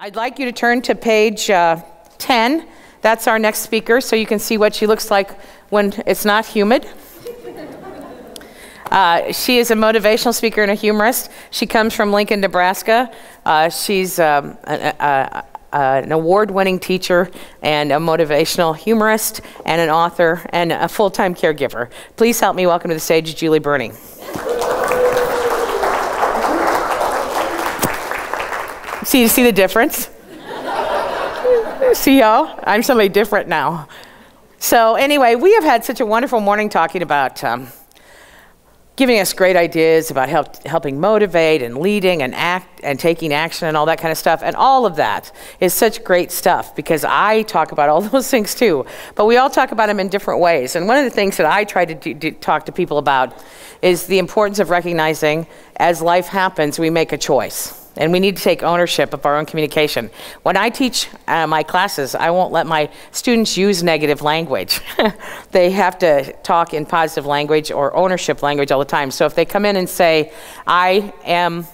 I'd like you to turn to page 10. That's our next speaker, so you can see what she looks like when it's not humid. She is a motivational speaker and a humorist. She comes from Lincoln, Nebraska. She's an award-winning teacher and a motivational humorist and an author and a full-time caregiver. Please help me welcome to the stage Julie Burney. See the difference? See how? I'm somebody different now. So anyway, we have had such a wonderful morning talking about giving us great ideas about helping motivate and leading and act and taking action and all that kind of stuff. And all of that is such great stuff because I talk about all those things too. But we all talk about them in different ways. And one of the things that I try to talk to people about is the importance of recognizing as life happens, we make a choice. And we need to take ownership of our own communication. When I teach my classes, I won't let my students use negative language. They have to talk in positive language or ownership language all the time. So if they come in and say, I'm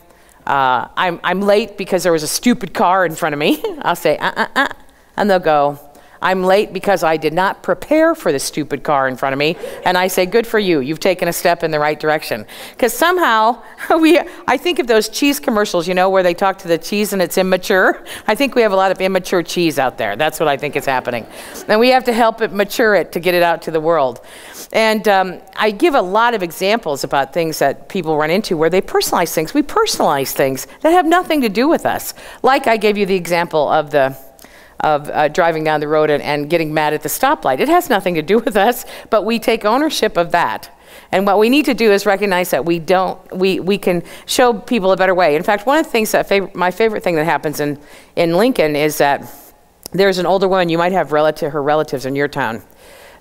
late because there was a stupid car in front of me, I'll say, and they'll go, I'm late because I did not prepare for the stupid car in front of me. And I say, good for you. You've taken a step in the right direction. Because somehow, I think of those cheese commercials, you know, where they talk to the cheese and it's immature. I think we have a lot of immature cheese out there. That's what I think is happening. And we have to help it mature it to get it out to the world. And I give a lot of examples about things that people run into where they personalize things. We personalize things that have nothing to do with us. Like I gave you the example of driving down the road and getting mad at the stoplight. It has nothing to do with us, but we take ownership of that. And what we need to do is recognize that we can show people a better way. In fact, one of the things that my favorite thing that happens in Lincoln is that there's an older woman, you might have her relatives in your town,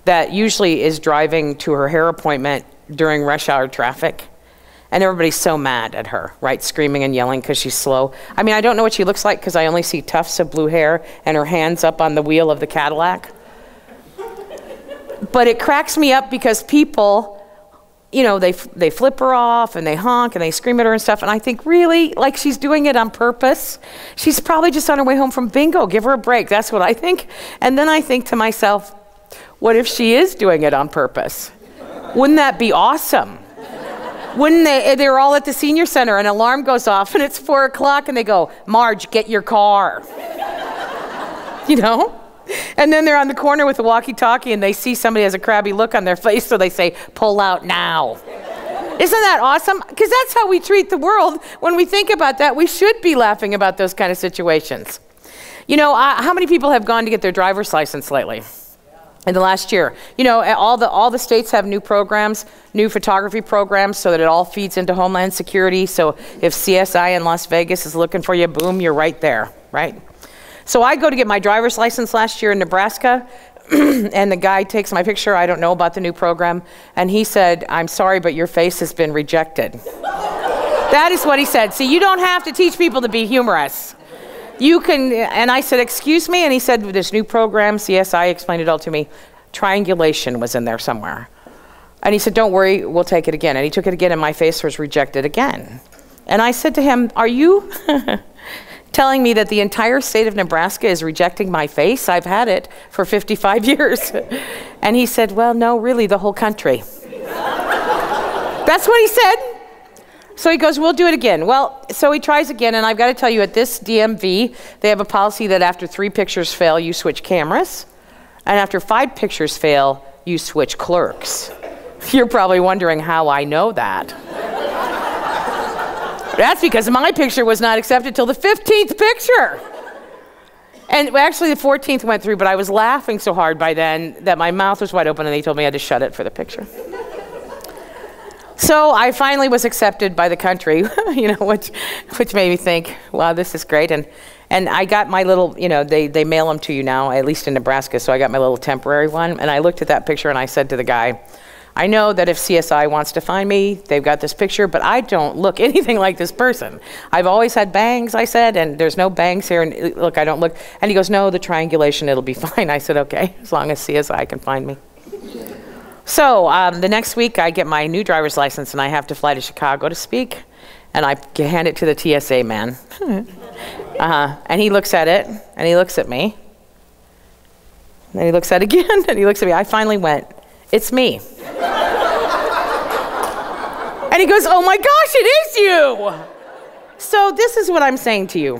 that usually is driving to her hair appointment during rush hour traffic. And everybody's so mad at her, right? Screaming and yelling because she's slow. I mean, I don't know what she looks like because I only see tufts of blue hair and her hands up on the wheel of the Cadillac. But it cracks me up because people, you know, they flip her off and they honk and they scream at her and stuff. And I think, really? Like she's doing it on purpose? She's probably just on her way home from bingo. Give her a break. That's what I think. And then I think to myself, what if she is doing it on purpose? Wouldn't that be awesome? Wouldn't they're all at the senior center, an alarm goes off and it's 4 o'clock and they go, Marge, get your car. You know? And then they're on the corner with the walkie-talkie and they see somebody has a crabby look on their face, so they say, pull out now. Isn't that awesome? Because that's how we treat the world. When we think about that, we should be laughing about those kind of situations. You know, how many people have gone to get their driver's license lately? In the last year, you know, all the states have new programs, new photography programs, so that it all feeds into Homeland Security. So if CSI in Las Vegas is looking for you, boom, you're right there, right? So I go to get my driver's license last year in Nebraska, and the guy takes my picture. I don't know about the new program, and he said, "I'm sorry, but your face has been rejected." That is what he said. See, you don't have to teach people to be humorous. You can, and I said, excuse me? And he said, this new program, CSI explained it all to me, triangulation was in there somewhere. And he said, don't worry, we'll take it again. And he took it again and my face was rejected again. And I said to him, are you telling me that the entire state of Nebraska is rejecting my face? I've had it for 55 years. And he said, well, no, really, the whole country. That's what he said. So he goes, we'll do it again. Well, so he tries again, and I've got to tell you, at this DMV, they have a policy that after 3 pictures fail, you switch cameras, and after 5 pictures fail, you switch clerks. You're probably wondering how I know that. That's because my picture was not accepted till the 15th picture. And actually, the 14th went through, but I was laughing so hard by then that my mouth was wide open, and they told me I had to shut it for the picture. So I finally was accepted by the country, you know, which made me think, wow, this is great. And I got my little, you know, they mail them to you now, at least in Nebraska, so I got my little temporary one. And I looked at that picture and I said to the guy, I know that if CSI wants to find me, they've got this picture, but I don't look anything like this person. I've always had bangs, I said, and there's no bangs here, and look, I don't look. And he goes, no, the triangulation, it'll be fine. I said, okay, as long as CSI can find me. So the next week I get my new driver's license and I have to fly to Chicago to speak, and I hand it to the TSA man. And he looks at it, and he looks at me. And then he looks at it again, and he looks at me. I finally went, it's me. And he goes, oh my gosh, it is you. So this is what I'm saying to you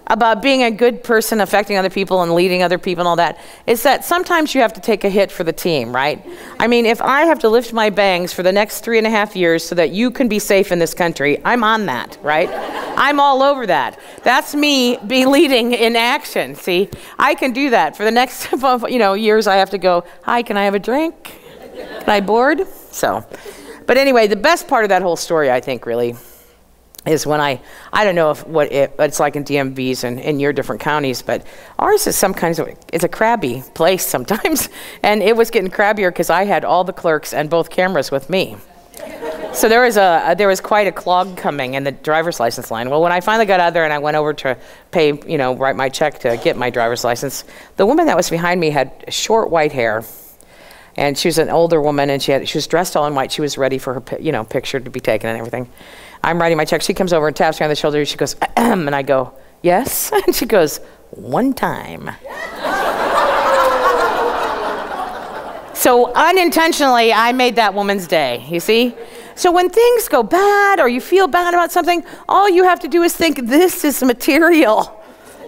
about being a good person, affecting other people and leading other people and all that, is that sometimes you have to take a hit for the team, right? I mean, if I have to lift my bangs for the next 3.5 years so that you can be safe in this country, I'm on that, right? I'm all over that. That's me be leading in action, see? I can do that. For the next years, I have to go, hi, can I have a drink? Can I board? So, but anyway, the best part of that whole story, I think, really, is when I don't know what it's like in DMVs and in your different counties, but ours is it's a crabby place sometimes. And it was getting crabbier because I had all the clerks and both cameras with me. So there was quite a clog coming in the driver's license line. Well, when I finally got out there and I went over to pay, write my check to get my driver's license, the woman that was behind me had short white hair. And she was an older woman, and she was dressed all in white. She was ready for her, picture to be taken and everything. I'm writing my check. She comes over and taps me on the shoulder. She goes, ahem, and I go, yes? And she goes, one time. So unintentionally, I made that woman's day, you see? So when things go bad or you feel bad about something, all you have to do is think, this is material.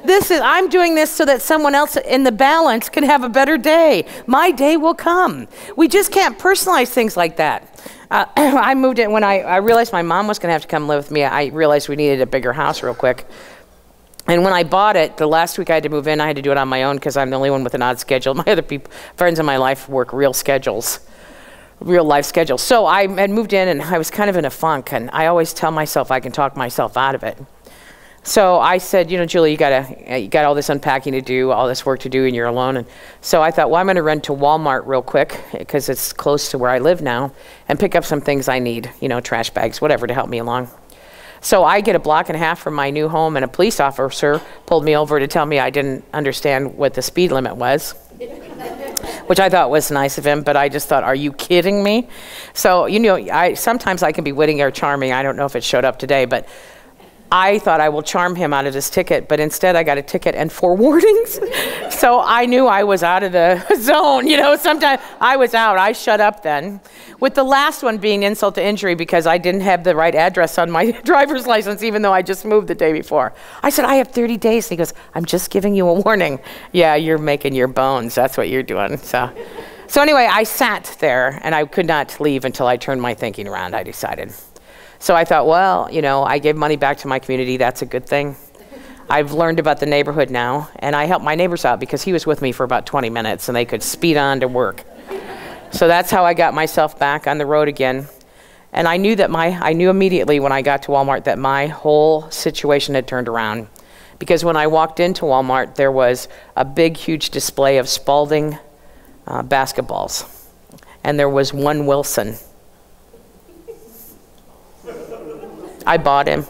I'm doing this so that someone else in the balance can have a better day. My day will come. We just can't personalize things like that. I moved in when I realized my mom was going to have to come live with me. I realized we needed a bigger house real quick. And when I bought it, the last week I had to move in, I had to do it on my own because I'm the only one with an odd schedule. My other friends in my life work real life schedules. So I had moved in and I was kind of in a funk, and I always tell myself I can talk myself out of it. So I said, Julie, you got all this unpacking to do, all this work to do, and you're alone. And so I thought, well, I'm going to run to Walmart real quick because it's close to where I live now, and pick up some things I need, trash bags, whatever, to help me along. So I get a block and a half from my new home, and a police officer pulled me over to tell me I didn't understand what the speed limit was, which I thought was nice of him, but I just thought, are you kidding me? So, sometimes I can be witty or charming. I don't know if it showed up today, but I thought I will charm him out of this ticket, but instead I got a ticket and 4 warnings. So I knew I was out of the zone, sometimes I was out. I shut up then. With the last one being insult to injury because I didn't have the right address on my driver's license, even though I just moved the day before. I said, I have 30 days. And he goes, I'm just giving you a warning. Yeah, you're making your bones. That's what you're doing. So anyway, I sat there and I could not leave until I turned my thinking around, I decided. So I thought, well, I gave money back to my community. That's a good thing. I've learned about the neighborhood now, and I helped my neighbors out because he was with me for about 20 minutes, and they could speed on to work. So that's how I got myself back on the road again. And I knew immediately when I got to Walmart that my whole situation had turned around. Because when I walked into Walmart, there was a big, huge display of Spalding basketballs. And there was one Wilson. I bought him.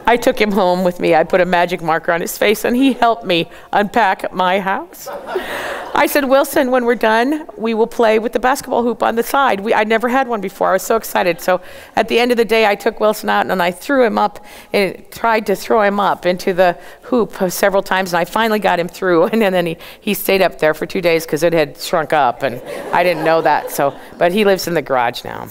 I took him home with me. I put a magic marker on his face, and he helped me unpack my house. I said, Wilson, when we're done, we will play with the basketball hoop on the side. I never had one before. I was so excited. So at the end of the day, I took Wilson out, and I threw him up and tried to throw him up into the hoop several times, and I finally got him through. And then he stayed up there for 2 days because it had shrunk up, and I didn't know that. But he lives in the garage now.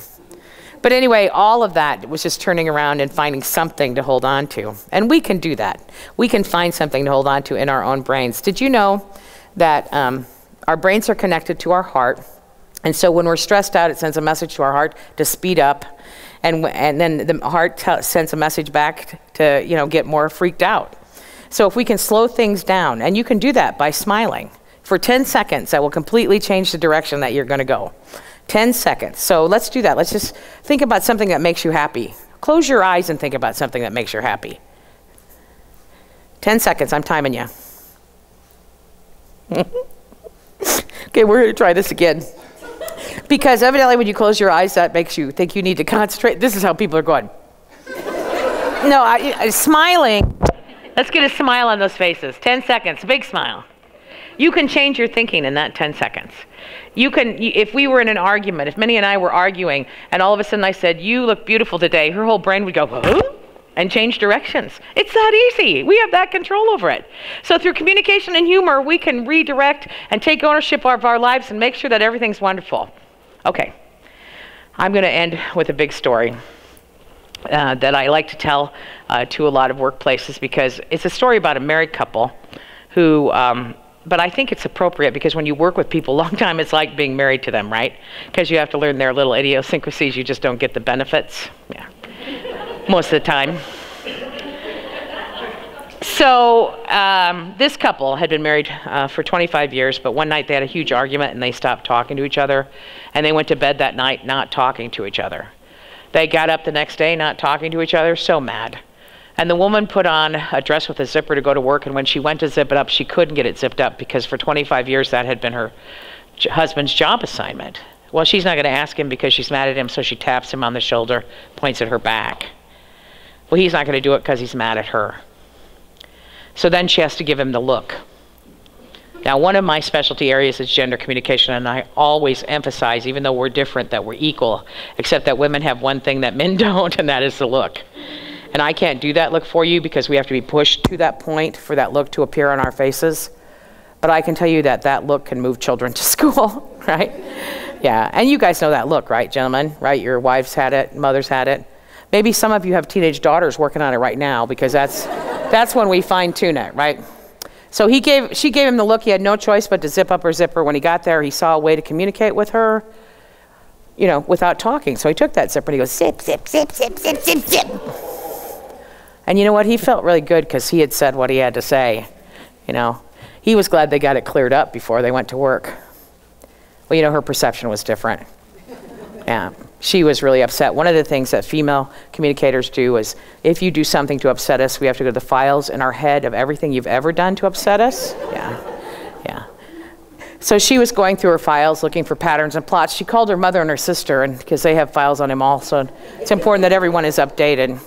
But anyway, all of that was just turning around and finding something to hold on to. And we can do that. We can find something to hold on to in our own brains. Did you know that our brains are connected to our heart? And so when we're stressed out, it sends a message to our heart to speed up. And then the heart sends a message back to, get more freaked out. So if we can slow things down, and you can do that by smiling. For 10 seconds, that will completely change the direction that you're going to go. 10 seconds. So let's do that. Let's just think about something that makes you happy. Close your eyes and think about something that makes you happy. 10 seconds. I'm timing you. Okay, we're going to try this again. Because evidently when you close your eyes, that makes you think you need to concentrate. This is how people are going. No, smiling. Let's get a smile on those faces. 10 seconds. Big smile. You can change your thinking in that 10 seconds. If we were in an argument, if Minnie and I were arguing, and all of a sudden I said, you look beautiful today, her whole brain would go, huh? and change directions. It's that easy. We have that control over it. So through communication and humor, we can redirect and take ownership of our lives and make sure that everything's wonderful. Okay, I'm going to end with a big story that I like to tell to a lot of workplaces, because it's a story about a married couple who, but I think it's appropriate because when you work with people a long time, it's like being married to them, right? Because you have to learn their little idiosyncrasies. You just don't get the benefits. Yeah. Most of the time. So this couple had been married for 25 years, but one night they had a huge argument and they stopped talking to each other, and they went to bed that night not talking to each other. They got up the next day not talking to each other, so mad. And the woman put on a dress with a zipper to go to work, and when she went to zip it up, she couldn't get it zipped up because for 25 years that had been her husband's job assignment. Well, she's not going to ask him because she's mad at him, so she taps him on the shoulder, points at her back. Well, he's not going to do it because he's mad at her. So then she has to give him the look. Now, one of my specialty areas is gender communication, and I always emphasize, even though we're different, that we're equal, except that women have one thing that men don't, and that is the look. And I can't do that look for you because we have to be pushed to that point for that look to appear on our faces. But I can tell you that that look can move children to school, right? Yeah, and you guys know that look, right, gentlemen? Right, your wives had it, mothers had it. Maybe some of you have teenage daughters working on it right now, because that's when we fine-tune it, right? So she gave him the look. He had no choice but to zip up her zipper. When he got there, he saw a way to communicate with her, you know, without talking. So he took that zipper and he goes, zip, zip, zip, zip, zip, zip, zip. And you know what? He felt really good because he had said what he had to say, you know. He was glad they got it cleared up before they went to work. Well, you know, her perception was different. Yeah, she was really upset. One of the things that female communicators do is if you do something to upset us, we have to go to the files in our head of everything you've ever done to upset us. Yeah, yeah. So she was going through her files looking for patterns and plots. She called her mother and her sister, and because they have files on him also. It's important that everyone is updated.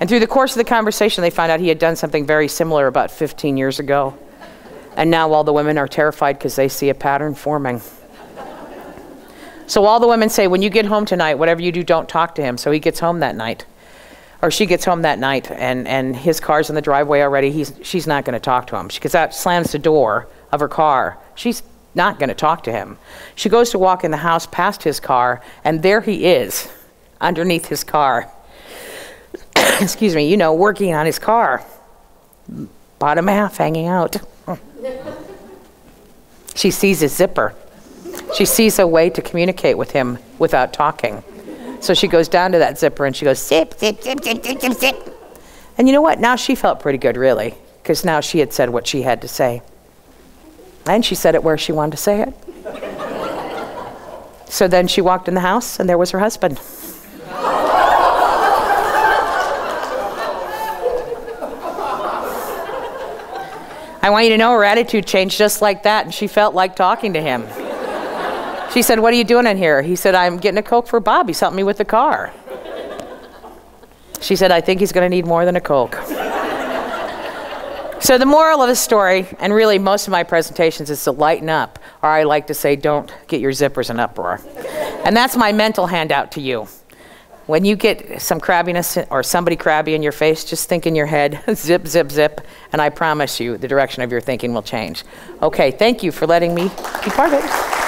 And through the course of the conversation, they found out he had done something very similar about 15 years ago. And now all the women are terrified because they see a pattern forming. So all the women say, when you get home tonight, whatever you do, don't talk to him. So he gets home that night. Or she gets home that night, and his car's in the driveway already. She's not going to talk to him. Because that slams the door of her car. She's not going to talk to him. She goes to walk in the house past his car, and there he is, underneath his car. Excuse me, you know, working on his car. Bottom half hanging out. She sees his zipper. She sees a way to communicate with him without talking. So she goes down to that zipper and she goes, zip, zip, zip, zip, zip, zip, zip. And you know what? Now she felt pretty good, really, because now she had said what she had to say. And she said it where she wanted to say it. So then she walked in the house and there was her husband. I want you to know her attitude changed just like that, and she felt like talking to him. She said, what are you doing in here? He said, I'm getting a Coke for Bob. He's helping me with the car. She said, I think he's going to need more than a Coke. So the moral of the story, and really most of my presentations, is to lighten up, or I like to say, don't get your zippers in uproar. And that's my mental handout to you. When you get some crabbiness or somebody crabby in your face, just think in your head, zip, zip, zip, and I promise you the direction of your thinking will change. Okay, thank you for letting me be part of it.